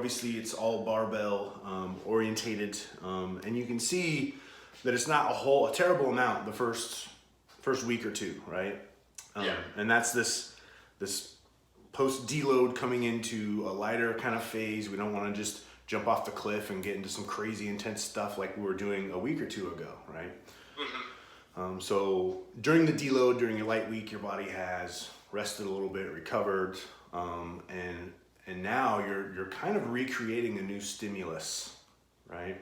obviously it's all barbell orientated, and you can see that it's not a terrible amount the first week or two, right? And that's this post deload coming into a lighter kind of phase. We don't want to just jump off the cliff and get into some crazy intense stuff like we were doing a week or two ago, right? So during the deload, during your light week, your body has rested a little bit, recovered, and now you're kind of recreating a new stimulus, right?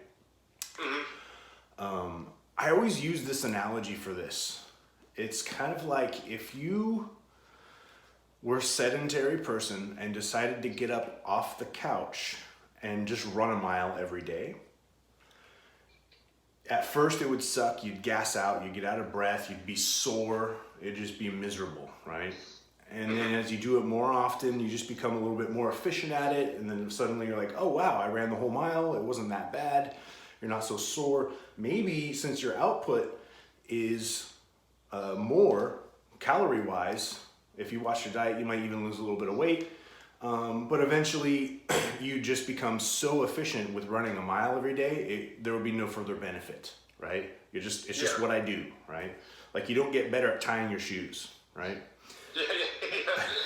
I always use this analogy for this. It's kind of like if you were a sedentary person and decided to get up off the couch and just run a mile every day. At first it would suck, you'd gas out, you'd get out of breath, you'd be sore, it'd just be miserable, right? And then as you do it more often, you just become a little bit more efficient at it, and then suddenly you're like, oh wow, I ran the whole mile, it wasn't that bad, you're not so sore. Maybe since your output is more calorie-wise, if you watch your diet, you might even lose a little bit of weight, but eventually you just become so efficient with running a mile every day, there will be no further benefit, right? It's just what I do, right? Like you don't get better at tying your shoes, right?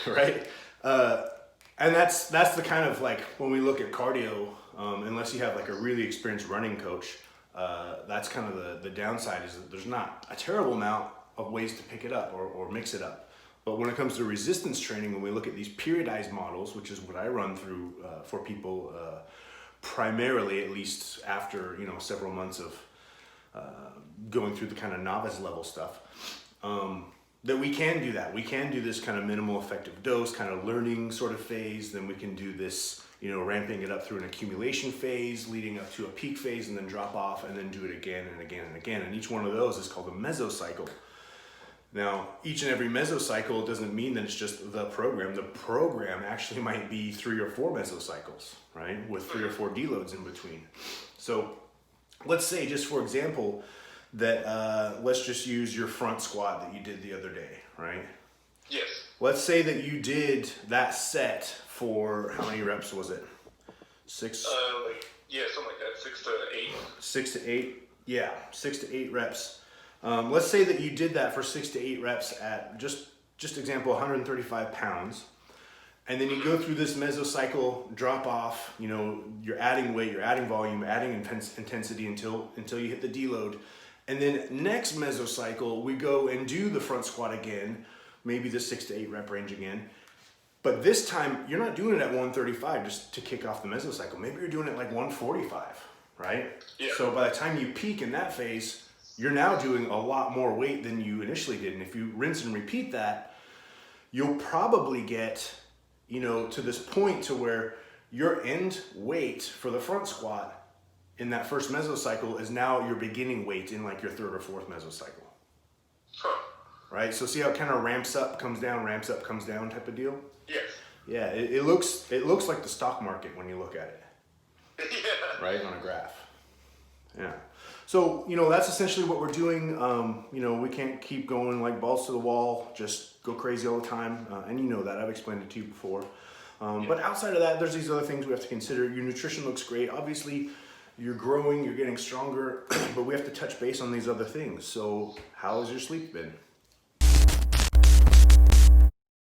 Right? And that's the kind of like when we look at cardio, unless you have like a really experienced running coach, that's kind of the downside is that there's not a terrible amount of ways to pick it up or mix it up. But when it comes to resistance training, when we look at these periodized models, which is what I run through for people primarily, at least after several months of going through the kind of novice level stuff, that we can do that. We can do this kind of minimal effective dose, kind of learning sort of phase. Then we can do this, ramping it up through an accumulation phase, leading up to a peak phase, and then drop off, and then do it again and again and again. And each one of those is called a mesocycle. Now, each and every mesocycle doesn't mean that it's just the program. The program actually might be 3 or 4 mesocycles, right? With 3 or 4 deloads in between. So let's say, just for example, that let's just use your front squat that you did the other day, right? Yes. Let's say that you did that set for, how many reps was it? 6? Something like that, 6 to 8. 6 to 8, yeah, 6 to 8 reps. Let's say that you did that for 6 to 8 reps at just example 135 pounds, and then you go through this mesocycle drop off. You're adding weight, you're adding volume, adding intensity until you hit the deload, and then next mesocycle we go and do the front squat again, maybe the 6 to 8 rep range again, but this time you're not doing it at 135 just to kick off the mesocycle. Maybe you're doing it like 145, right? Yeah. So by the time you peak in that phase, you're now doing a lot more weight than you initially did. And if you rinse and repeat that, you'll probably get, to this point to where your end weight for the front squat in that first mesocycle is now your beginning weight in like your 3rd or 4th mesocycle. Huh. Right? So see how it kind of ramps up, comes down type of deal? Yes. Yeah, it looks like the stock market when you look at it. Yeah. Right, on a graph. Yeah. So, that's essentially what we're doing. We can't keep going like balls to the wall, just go crazy all the time. And you know that, I've explained it to you before. But outside of that, there's these other things we have to consider. Your nutrition looks great. Obviously, you're growing, you're getting stronger, but we have to touch base on these other things. So how has your sleep been?